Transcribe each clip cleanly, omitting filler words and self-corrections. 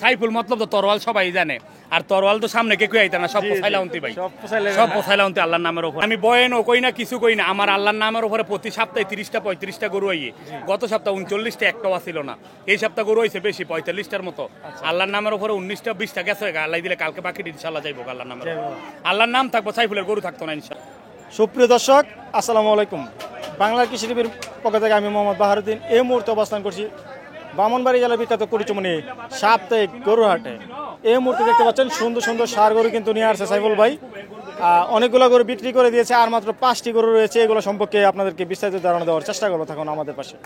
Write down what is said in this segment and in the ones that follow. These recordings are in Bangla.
সাইফুল মতলব তো তরোয়াল সবাই জানে, আর তরোয়াল তো সামনে কে আইতা না, সব পোছাইলা উনতি ভাই, সব পোছাইলা উনতি আল্লাহর নামের উপর। আমি বয়ানও কই না, কিছু কই না, আমার আল্লাহর নামের উপরে প্রতি সপ্তাহে 30টা 35টা গরু আইয়ে। গত সপ্তাহে 39টা একটাও ছিল না, এই সপ্তাহে গরু হইছে বেশি 45টার মতো। আল্লাহর নামের উপরে 19টা 20টা গেছে, আল্লাহ দিলে কালকে বাকি ইনশাআল্লাহ যাইবো আল্লাহর নামের। আল্লাহর নাম থাকবো, সাইফুলের গরু থাকতো না ইনশাআল্লাহ। সুপ্রিয় দর্শক, আসসালামু আলাইকুম। বাংলার কৃষি টিভির পক্ষ থেকে আমি মোহাম্মদ বাহারুদ্দিন এই মুহূর্তে অবস্থান করছি ব্রাহ্মণবাড়ি জেলার বিখ্যাত কুড়িচুমনি সাপ্তাহিক গরুর হাটে। এই মুহূর্তে দেখতে পাচ্ছেন সুন্দর সুন্দর ষাঁড় গরু কিন্তু নিয়ে আসছে সাইফুল ভাই। অনেকগুলো গরু বিক্রি করে দিয়েছে, আর মাত্র 5টি গরু রয়েছে। এগুলো সম্পর্কে আপনাদেরকে বিস্তারিত ধারণা দেওয়ার চেষ্টা করবো, থাকুন আমাদের পাশে।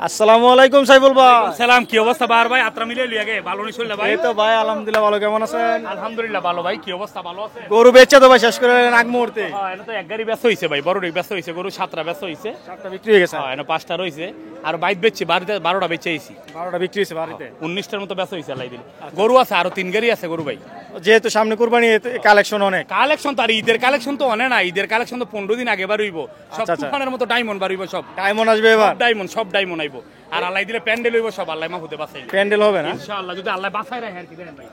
আসসালামু আলাইকুম সাইফুল ভাই। সালাম, কি অবস্থা বার ভাই? আত্রা মিলে লিয়া গে ভালো নি চললে ভাই? এই তো ভাই আলহামদুলিল্লাহ ভালো, কেমন আছেন? আলহামদুলিল্লাহ ভালো ভাই, কি অবস্থা? ভালো আছে? গরু বেচে তো ভাই শেষ করে আগ মুহূর্তে? হ্যাঁ, এটা তো এক গাড়ি ব্যস্ত হইছে ভাই, বড় ব্যস্ত হইছে, গরু 7টা ব্যস্ত হইছে, 7টা বিক্রি হয়ে গেছে। হ্যাঁ, এটা 5টা রইছে, আর বাইত বেচছি, বাড়িতে 12টা বেচে আইছি। 12টা বিক্রি হয়েছে বাড়িতে, 19টার মতো ব্যস্ত হইছে আল্লাহ দিলে। গরু আছে আরো 3 গাড়ি আছে গরু ভাই, যেহেতু সামনে কুরবানি কালেকশন অনেক। কালেকশন তো আর ঈদের কালেকশন তো অনেক না, ঈদের কালেকশন তো 15 দিন আগে বার হইব। সব তুফানের মতো ডায়মন্ড বার হইব, সব ডায়মন্ড আসবে এবার, সব ডায়মন্ড আইব। আর আল্লাহ দিলে প্যান্ডেল হইব, সব আল্লাহ মাহফুদে বাঁচাই প্যান্ডেল হবে না ইনশাআল্লাহ, যদি আল্লাহ বাঁচায় রাখে আর কি। দেখেন ভাই,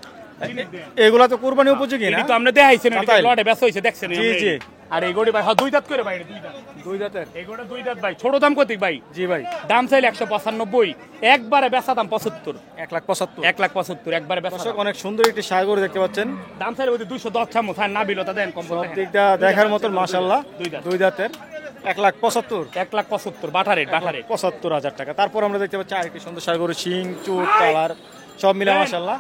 এগুলা তো কুরবানি উপযোগী না? তো আমরা দেখাইছেন, লটে ব্যস্ত হইছে, দেখছেন? জি জি। আর এই গড়ি ভাই দুই দাঁত করে ভাই, দুই দাঁতের এই গড়ে দুই দাঁত ভাই। ছোট দাম কত ভাই? জি ভাই, দাম চাইলে 195, একবারে বেচা দাম 75, 1,75,000, 1,75,000 একবারে বেচা। দর্শক অনেক সুন্দর একটি ষাঁড় গরু দেখতে পাচ্ছেন। দাম চাইলে 210 চামচ, হ্যাঁ না বিলতা দেন কম সব দিকটা দেখার মতন মাশাআল্লাহ। দুই দাঁতের 1,75,000, 1,75,000 বাটা রেট, 75,000 টাকা। তারপর আমরা দেখতে পাচ্ছি আরেকটি সুন্দর ষাঁড় গরু, শিং চুট কালার সব মিলে মাশাআল্লাহ।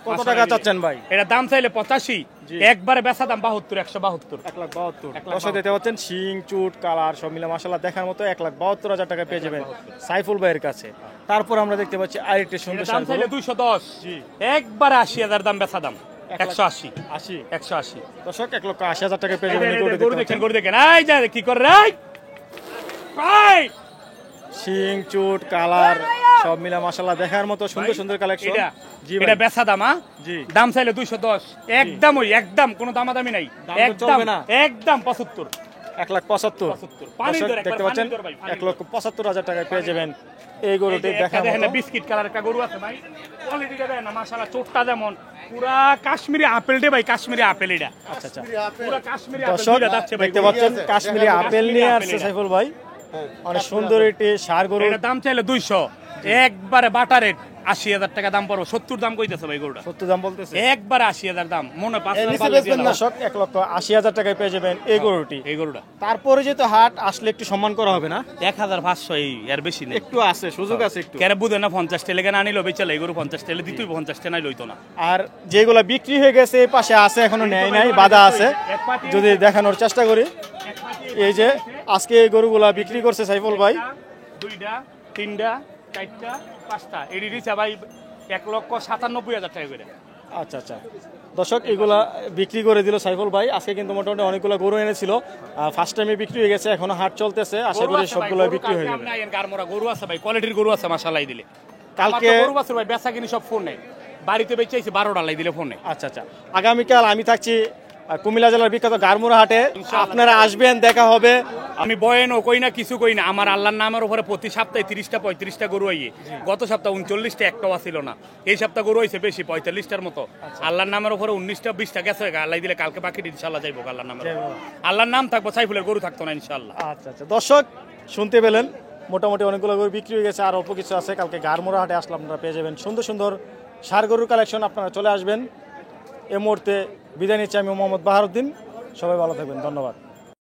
কত টাকা চাচ্ছেন ভাই? এটা দাম চাইলে 85, একবারে বেচা দাম 72, 172, 1,72,000। দর্শক দেখতে পাচ্ছেন শিং চুট কালার সব মিলে মাশাআল্লাহ দেখার মতো 1,72,000 টাকা পেয়ে যাবেন সাইফুল ভাইয়ের কাছে। তারপর আমরা দেখতে পাচ্ছি আরেকটি সুন্দর দাম চাইলে 210, একবারে 80,000 দাম বেচা দাম, 180, 180। দর্শক 1,80,000 টাকা পেয়ে যাবেন। গরু দেখেন, এই যা কি করে রে ভাই, শিং চুট কালার সব মিলা মাশাআল্লাহ দেখার মতো সুন্দর সুন্দর কালেকশন। জি ভাই, এটা বেচা দাম। জি, দাম চাইলে 210, একদম ওই একদম কোনো দামাদামি নাই, একদম একদম 75, 1,75,000। দেখতে পাচ্ছেন 1,75,000 টাকায় পেয়ে যাবেন এই গরুটি। দেখেন বিস্কিট কালার একটা গরু আছে ভাই, কোয়ালিটিটা দেখেন না মাশাআল্লাহ, চোটটা যেমন পুরা কাশ্মীরি আপেল রে ভাই, কাশ্মীরি আপেল এটা। আচ্ছা আচ্ছা, পুরা কাশ্মীরি দর্শক দেখতে পাচ্ছেন কাশ্মীরি আপেল নিয়ে আসছে সাইফুল ভাই। অনেক সুন্দর একটি ষাঁড় গরু। এটা দাম চাইলে 200, একবারে বাটা রেট, 80,000 টাকা দাম পড়বে। 70 দাম কইতেছে ভাই গরুটা, 70 দাম বলতেছে, একবারে 80,000 দাম। মনে 1,80,000 টাকায় পেয়ে যাবেন এই গরুটি, এই গরুটা। তারপরে যেহেতু হাট আসলে একটু সম্মান করা হবে না, 1,500 এই আর বেশি নেই, একটু আছে সুযোগ আছে একটু। কেরে বুঝে না 50 টাকা না আনিলো বেচালে, এই গরু 50 টাকা দিতেই 50 টাকা নাই লইতো না। আর যেগুলা বিক্রি হয়ে গেছে এই পাশে আছে, এখনো নেয় নাই, বাধা আছে। যদি দেখানোর চেষ্টা করি, এই যে আজকে এই গরুগুলা বিক্রি করছে সাইফুল ভাই, 2টা 3টা 4টা 5টা এডি দিছে ভাই 1,97,000 টাকা করে। আচ্ছা আচ্ছা, দর্শক এগুলা বিক্রি করে দিল সাইফুল ভাই। আজকে কিন্তু মোটামুটি অনেকগুলো গরু এনেছিল, ফার্স্ট টাইমে বিক্রি হয়ে গেছে, এখনো হাট চলতেছে, আশা করি সবগুলো বিক্রি হয়ে যাবে। গারমোরা গরু আছে ভাই, কোয়ালিটির গরু আছে মাশাআল্লাহ দিলে। কালকে গরু আছে ভাই, বেচা কিনি সব ফোনে, বাড়িতে বেচাইছি 12টা লাই দিলে ফোনে। আচ্ছা আচ্ছা, আগামীকাল আমি থাকছি কুমিল্লা জেলার বিখ্যাত গারমোরা হাটে, আপনারা আসবেন, দেখা হবে। আমি বয়ানও কই না, কিছু কই না, আমার আল্লাহর নামের উপরে প্রতি সপ্তাহে 30টা 35টা গরু আইয়ে। গত সপ্তাহে 39টা একটাও ছিল না, এই সপ্তাহ গরু হইছে বেশি 45টার মতো। আল্লাহর নামের উপরে 19টা 20টা গেছে, আল্লাহ দিলে কালকে বাকি ইনশাআল্লাহ যাইবো আল্লাহর নামে। আল্লাহর নাম থাকবো, সাইফুলের গরু থাকতো না ইনশাআল্লাহ। আচ্ছা আচ্ছা, দর্শক শুনতে পেলেন, মোটামুটি অনেকগুলো গরু বিক্রি হয়ে গেছে, আর অল্প কিছু আছে। কালকে গারমোরা হাটে আসলে আপনারা পেয়ে যাবেন সুন্দর সুন্দর ষাঁড় গরুর কালেকশন, আপনারা চলে আসবেন। এই মুহূর্তে বিদায় নিচ্ছি আমি মোহাম্মদ বাহারুদ্দিন, সবাই ভালো থাকবেন, ধন্যবাদ।